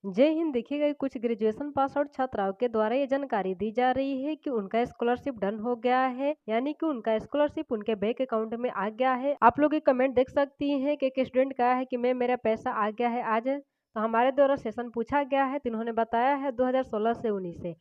जय हिंद। देखिएगा कुछ ग्रेजुएशन पास आउट छात्राओं के द्वारा ये जानकारी दी जा रही है कि उनका स्कॉलरशिप डन हो गया है, यानी कि उनका स्कॉलरशिप उनके बैंक अकाउंट में आ गया है। आप लोग ये कमेंट देख सकती हैं कि एक स्टूडेंट का है कि मैं मेरा पैसा आ गया है आज। तो हमारे द्वारा सेशन पूछा गया है तो इन्होंने बताया है 2016 से 19 से,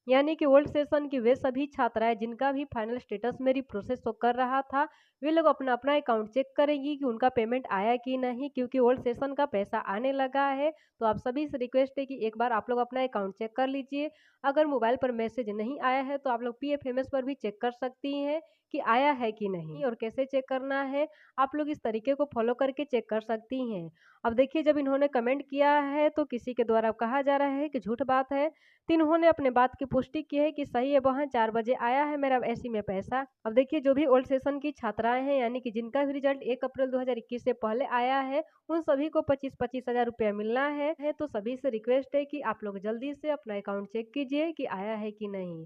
यानी कि ओल्ड सेशन की वे सभी छात्राएं जिनका भी फाइनल स्टेटस मेरी प्रोसेस शो कर रहा था, वे लोग अपना अपना अकाउंट चेक करेंगी कि उनका पेमेंट आया कि नहीं, क्योंकि ओल्ड सेशन का पैसा आने लगा है। तो आप सभी से रिक्वेस्ट है कि एक बार आप लोग अपना अकाउंट चेक कर लीजिए। अगर मोबाइल पर मैसेज नहीं आया है तो आप लोग पीएफएमएस पर भी चेक कर सकती हैं कि आया है कि नहीं। और कैसे चेक करना है, आप लोग इस तरीके को फॉलो करके चेक कर सकती हैं। अब देखिए, जब इन्होंने कमेंट किया है तो किसी के द्वारा कहा जा रहा है कि झूठ बात है, तो इन्होंने अपने बात की पुष्टि की है कि सही है, वहाँ 4 बजे आया है मेरा ऐसी में पैसा। अब देखिए, जो भी ओल्ड सेशन की छात्राएं हैं, यानी कि जिनका भी रिजल्ट 1 अप्रैल 2021 से पहले आया है, उन सभी को 25-25 हज़ार रुपया मिलना है। तो सभी से रिक्वेस्ट है कि आप लोग जल्दी से अपना अकाउंट चेक कीजिए कि आया है कि नहीं।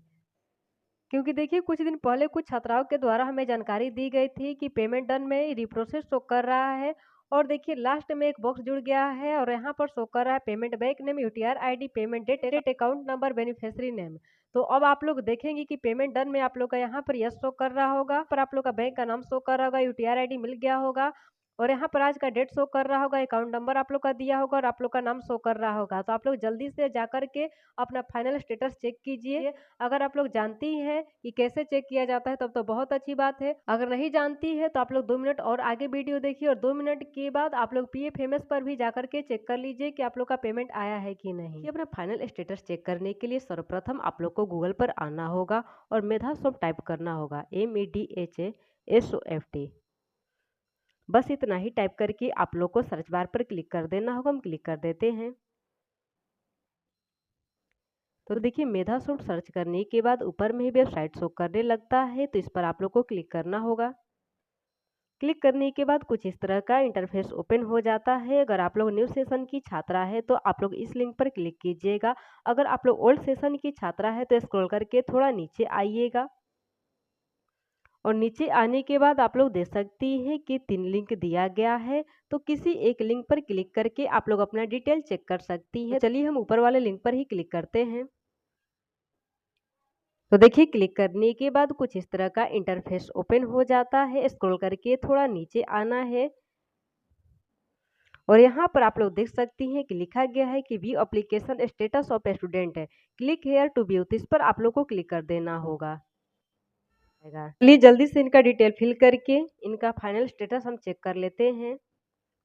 क्योंकि देखिए, कुछ दिन पहले कुछ छात्राओं के द्वारा हमें जानकारी दी गई थी कि पेमेंट डन में रिप्रोसेस शो कर रहा है, और देखिए लास्ट में एक बॉक्स जुड़ गया है और यहाँ पर शो कर रहा है payment bank name, UTR ID, payment date, account number, beneficiary name. तो अब आप लोग देखेंगे कि पेमेंट डन में आप लोग का यहाँ पर यस शो कर रहा होगा, पर आप लोग का बैंक का नाम शो कर रहा होगा, यूटीआर आईडी मिल गया होगा, और यहाँ पर आज का डेट शो कर रहा होगा, अकाउंट नंबर आप लोग का दिया होगा और आप लोग का नाम शो कर रहा होगा। तो आप लोग जल्दी से जाकर के अपना फाइनल स्टेटस चेक कीजिए। अगर आप लोग जानती हैं कि कैसे चेक किया जाता है तब तो बहुत अच्छी बात है। अगर नहीं जानती है तो आप लोग 2 मिनट और आगे वीडियो देखिए, और 2 मिनट के बाद आप लोग पीएफएमएस पर भी जाकर के चेक कर लीजिए कि आप लोग का पेमेंट आया है कि नहीं। अपना फाइनल स्टेटस चेक करने के लिए सर्वप्रथम आप लोग को गूगल पर आना होगा और मेधासॉफ्ट टाइप करना होगा, MEDHASOFT। बस इतना ही टाइप करके आप लोग को सर्च बार पर क्लिक कर देना होगा। हम क्लिक कर देते हैं। तो देखिए, मेधासॉफ्ट सर्च करने के बाद ऊपर में ही वेबसाइट शो करने लगता है, तो इस पर आप लोग को क्लिक करना होगा। क्लिक करने के बाद कुछ इस तरह का इंटरफेस ओपन हो जाता है। अगर आप लोग न्यू सेशन की छात्रा है तो आप लोग इस लिंक पर क्लिक कीजिएगा। अगर आप लोग ओल्ड सेशन की छात्रा है तो स्क्रॉल करके थोड़ा नीचे आइएगा, और नीचे आने के बाद आप लोग देख सकती हैं कि 3 लिंक दिया गया है। तो किसी एक लिंक पर क्लिक करके आप लोग अपना डिटेल चेक कर सकती हैं। तो चलिए हम ऊपर वाले लिंक पर ही क्लिक करते हैं। तो देखिए, क्लिक करने के बाद कुछ इस तरह का इंटरफेस ओपन हो जाता है। स्क्रॉल करके थोड़ा नीचे आना है, और यहाँ पर आप लोग देख सकती हैं कि लिखा गया है कि view application status of student है, क्लिक हेयर टू व्यू। तो इस पर आप लोग को क्लिक कर देना होगा। चलिए जल्दी से इनका डिटेल फिल करके इनका फाइनल स्टेटस हम चेक कर लेते हैं।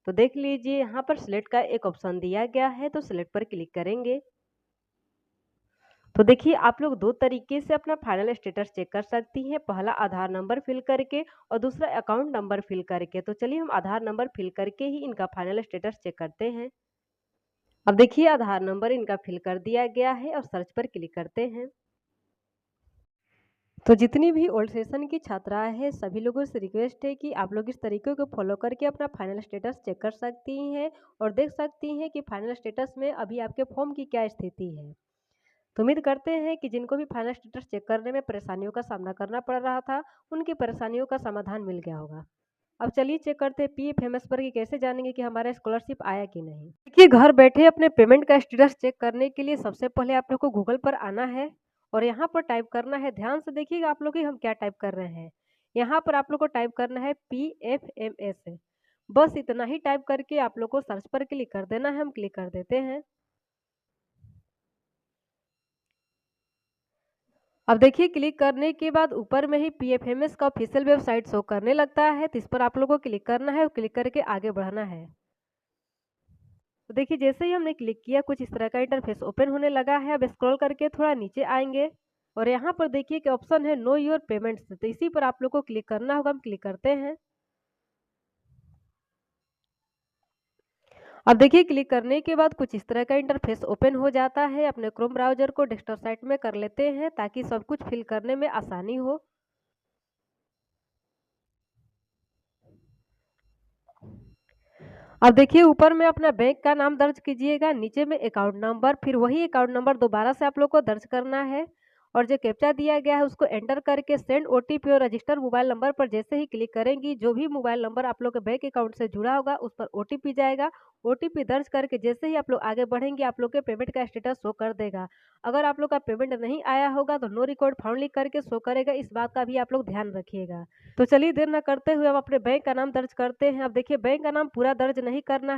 तो देख लीजिए, यहाँ पर सिलेक्ट का एक ऑप्शन दिया गया है, तो सिलेक्ट पर क्लिक करेंगे। तो देखिए, आप लोग 2 तरीके से अपना फाइनल स्टेटस चेक कर सकती हैं। पहला आधार नंबर फिल करके और दूसरा अकाउंट नंबर फिल करके। तो चलिए हम आधार नंबर फिल करके ही इनका फाइनल स्टेटस चेक करते हैं। अब देखिए, आधार नंबर इनका फिल कर दिया गया है और सर्च पर क्लिक करते हैं। तो जितनी भी ओल्ड सेशन की छात्राएं हैं, सभी लोगों से रिक्वेस्ट है कि आप लोग इस तरीके को फॉलो करके अपना फाइनल स्टेटस चेक कर सकती हैं और देख सकती हैं कि फाइनल स्टेटस में अभी आपके फॉर्म की क्या स्थिति है। तो उम्मीद करते हैं कि जिनको भी फाइनल स्टेटस चेक करने में परेशानियों का सामना करना पड़ रहा था, उनकी परेशानियों का समाधान मिल गया होगा। अब चलिए चेक करते हैं पीएफएमएस पर कि कैसे जानेंगे कि हमारा स्कॉलरशिप आया कि नहीं। देखिए, घर बैठे अपने पेमेंट का स्टेटस चेक करने के लिए सबसे पहले आप लोग को गूगल पर आना है, और यहाँ पर टाइप करना है, ध्यान से देखिएगा आप लोग कि हम क्या टाइप कर रहे हैं। यहाँ पर आप लोग को टाइप करना है पीएफएमएस। बस इतना ही टाइप करके आप लोग को सर्च पर क्लिक कर देना है। हम क्लिक कर देते हैं। अब देखिए, क्लिक करने के बाद ऊपर में ही पीएफएमएस का ऑफिशियल वेबसाइट शो करने लगता है, तो इस पर आप लोगों को क्लिक करना है और क्लिक करके आगे बढ़ना है। तो देखिए, जैसे ही हमने क्लिक किया कुछ इस तरह का इंटरफेस ओपन होने लगा है। अब स्क्रॉल करके थोड़ा नीचे आएंगे, और यहाँ पर देखिए कि ऑप्शन है नो योर पेमेंट्स, तो इसी पर आप लोग को क्लिक करना होगा। हम क्लिक करते हैं। अब देखिए, क्लिक करने के बाद कुछ इस तरह का इंटरफेस ओपन हो जाता है। अपने क्रोम ब्राउजर को डेस्कटॉप साइट में कर लेते हैं ताकि सब कुछ फिल करने में आसानी हो। अब देखिए, ऊपर में अपना बैंक का नाम दर्ज कीजिएगा, नीचे में अकाउंट नंबर, फिर वही अकाउंट नंबर दोबारा से आप लोग को दर्ज करना है, और जो कैप्चा दिया गया है उसको एंटर करके सेंड ओटीपी और रजिस्टर मोबाइल नंबर पर जैसे ही क्लिक करेंगी, जो भी मोबाइल नंबर आप लोग के बैंक अकाउंट से जुड़ा होगा उस पर ओटीपी जाएगा, ओटीपी दर्ज करके जैसे ही आप लोग आगे बढ़ेंगे आप लोग के पेमेंट का स्टेटस शो कर देगा। अगर आप लोग का पेमेंट नहीं आया होगा तो नो रिकॉर्ड फाउंड लिख करके शो करेगा, इस बात का भी आप लोग ध्यान रखिएगा। तो चलिए देर ना करते हुए अब अपने बैंक का नाम दर्ज करते हैं। अब देखिए बैंक का नाम पूरा दर्ज नहीं करना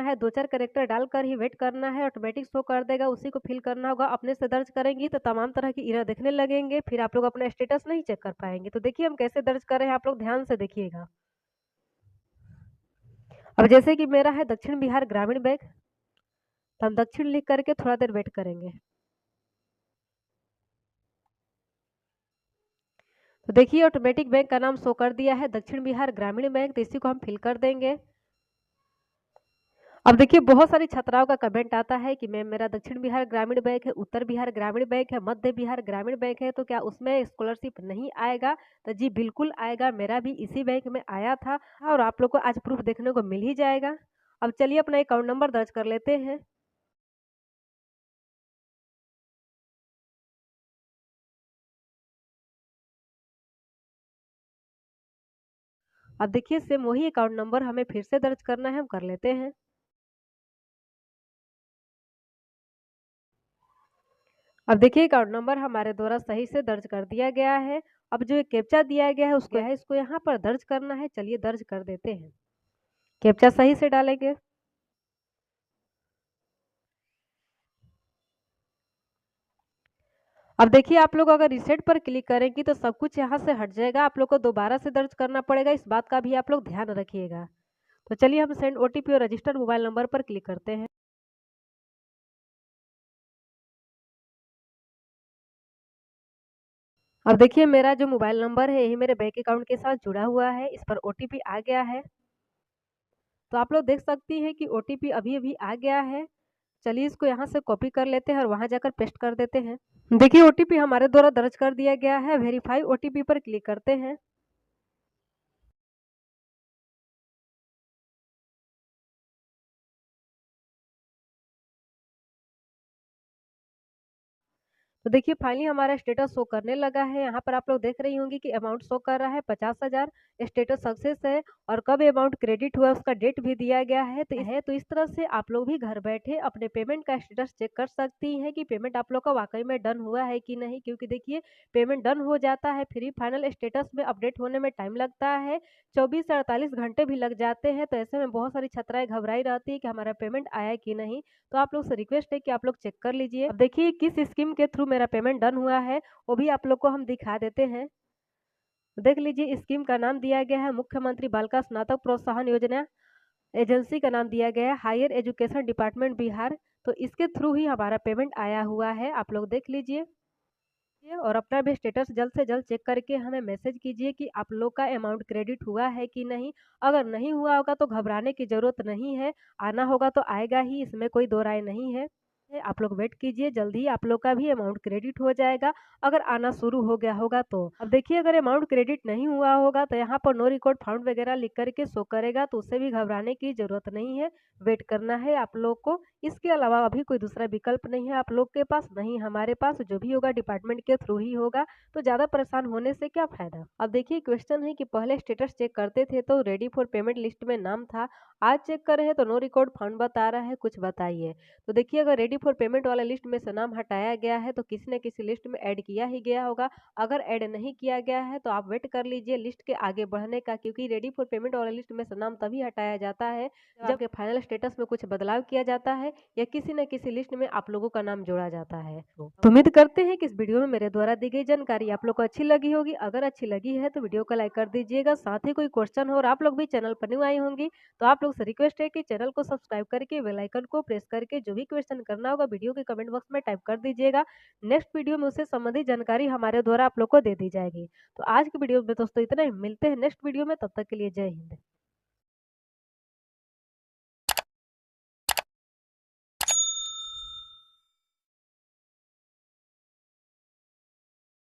है, 2-4 कैरेक्टर डालकर ही वेट करना है, ऑटोमेटिक शो कर देगा, उसी को फिल करना होगा। अपने से दर्ज करेंगी तो तमाम तरह की एरर दिखने लगेंगे, फिर आप लोग अपना स्टेटस नहीं चेक कर पाएंगे। तो देखिए हम कैसे दर्ज कर रहे हैं, आप लोग ध्यान से देखिएगा। अब जैसे कि मेरा है दक्षिण बिहार ग्रामीण बैंक, तो हम दक्षिण लिख करके थोड़ा देर वेट करेंगे। तो देखिए ऑटोमेटिक बैंक का नाम शो कर दिया है दक्षिण बिहार ग्रामीण बैंक, तो इसी को हम फिल कर देंगे। अब देखिए बहुत सारी छात्राओं का कमेंट आता है कि मैम मेरा दक्षिण बिहार ग्रामीण बैंक है, उत्तर बिहार ग्रामीण बैंक है, मध्य बिहार ग्रामीण बैंक है, तो क्या उसमें स्कॉलरशिप नहीं आएगा? तो जी बिल्कुल आएगा, मेरा भी इसी बैंक में आया था और आप लोग को आज प्रूफ देखने को मिल ही जाएगा। अब चलिए अपना अकाउंट नंबर दर्ज कर लेते हैं। अब देखिए सेम वही अकाउंट नंबर हमें फिर से दर्ज करना है, हम कर लेते हैं। अब देखिए अकाउंट नंबर हमारे द्वारा सही से दर्ज कर दिया गया है। अब जो कैप्चा दिया गया है उसको यहाँ पर दर्ज करना है। चलिए दर्ज कर देते हैं। कैप्चा सही से डालेंगे। अब देखिए आप लोग अगर रीसेट पर क्लिक करेंगी तो सब कुछ यहाँ से हट जाएगा, आप लोग को दोबारा से दर्ज करना पड़ेगा, इस बात का भी आप लोग ध्यान रखिएगा। तो चलिए हम सेंड ओटीपी और रजिस्टर्ड मोबाइल नंबर पर क्लिक करते हैं। अब देखिए मेरा जो मोबाइल नंबर है यही मेरे बैंक अकाउंट के साथ जुड़ा हुआ है, इस पर ओटीपी आ गया है। तो आप लोग देख सकती हैं कि ओटीपी अभी-अभी आ गया है। चलिए इसको यहाँ से कॉपी कर लेते हैं और वहाँ जाकर पेस्ट कर देते हैं। देखिए ओटीपी हमारे द्वारा दर्ज कर दिया गया है, वेरीफाई ओटीपी पर क्लिक करते हैं। तो देखिए फाइनली हमारा स्टेटस शो करने लगा है। यहाँ पर आप लोग देख रही होंगी कि अमाउंट शो कर रहा है 50,000, स्टेटस सक्सेस है और कब अमाउंट क्रेडिट हुआ उसका डेट भी दिया गया है। तो इस तरह से आप लोग भी घर बैठे अपने पेमेंट का स्टेटस चेक कर सकती हैं कि पेमेंट आप लोग का वाकई में डन हुआ है कि नहीं, क्योंकि देखिए पेमेंट डन हो जाता है फिर भी फाइनल स्टेटस में अपडेट होने में टाइम लगता है, 24 से 48 घंटे भी लग जाते हैं। तो ऐसे में बहुत सारी छात्राएं घबराई रहती है कि हमारा पेमेंट आया कि नहीं। तो आप लोग से रिक्वेस्ट है कि आप लोग चेक कर लीजिए। अब देखिए किस स्कीम के थ्रू मेरा पेमेंट डन हुआ है वो भी आप लोग को हम दिखा देते हैं। देख लीजिए स्कीम का नाम दिया गया है मुख्यमंत्री बालिका स्नातक प्रोत्साहन योजना, एजेंसी का नाम दिया गया है हायर एजुकेशन डिपार्टमेंट बिहार। तो इसके थ्रू ही हमारा पेमेंट आया हुआ है, आप लोग देख लीजिए। और अपना भी स्टेटस जल्द से जल्द चेक करके हमें मैसेज कीजिए कि आप लोग का अमाउंट क्रेडिट हुआ है कि नहीं। अगर नहीं हुआ होगा तो घबराने की ज़रूरत नहीं है, आना होगा तो आएगा ही, इसमें कोई दो राय नहीं है। आप लोग वेट कीजिए, जल्द ही आप लोग का भी अमाउंट क्रेडिट हो जाएगा, अगर आना शुरू हो गया होगा तो। अब देखिए अगर अमाउंट क्रेडिट नहीं हुआ होगा तो यहाँ पर नो रिकॉर्ड फाउंड वगैरह लिख करके शो करेगा, तो उससे भी घबराने की ज़रूरत नहीं है, वेट करना है आप लोग को। इसके अलावा अभी कोई दूसरा विकल्प नहीं है आप लोग के पास, नहीं हमारे पास, जो भी होगा डिपार्टमेंट के थ्रू ही होगा, तो ज़्यादा परेशान होने से क्या फ़ायदा। अब देखिए क्वेश्चन है कि पहले स्टेटस चेक करते थे तो रेडी फॉर पेमेंट लिस्ट में नाम था, आज चेक कर रहे हैं तो नो रिकॉर्ड फाउंड बता रहा है, कुछ बताइए। तो देखिए अगर रेडी फॉर पेमेंट वाला लिस्ट में से नाम हटाया गया है तो किसी न किसी लिस्ट में ऐड किया ही गया होगा। अगर ऐड नहीं किया गया है तो आप वेट कर लीजिए लिस्ट के आगे बढ़ने का, क्योंकि रेडी फॉर पेमेंट वाला लिस्ट में से नाम तभी हटाया जाता है जब फाइनल स्टेटस में कुछ बदलाव किया जाता है या किसी न किसी लिस्ट में आप लोगों का नाम जोड़ा जाता है। तो उम्मीद करते हैं कि इस वीडियो में मेरे द्वारा दी गई जानकारी आप लोग को अच्छी लगी होगी। अगर अच्छी लगी है तो वीडियो को लाइक कर दीजिएगा, साथ ही कोई क्वेश्चन हो और आप लोग भी चैनल पर न्यू आई होंगी तो आप लोग से रिक्वेस्ट है कि चैनल को सब्सक्राइब करके बेल आइकन को प्रेस करके जो भी क्वेश्चन करना होगा वीडियो के कमेंट बॉक्स में टाइप कर दीजिएगा। नेक्स्ट वीडियो में उससे संबंधित जानकारी हमारे द्वारा आप लोग को दे दी जाएगी। तो आज की वीडियो में दोस्तों इतना ही, मिलते हैं नेक्स्ट वीडियो में, तब तक के लिए जय हिंद।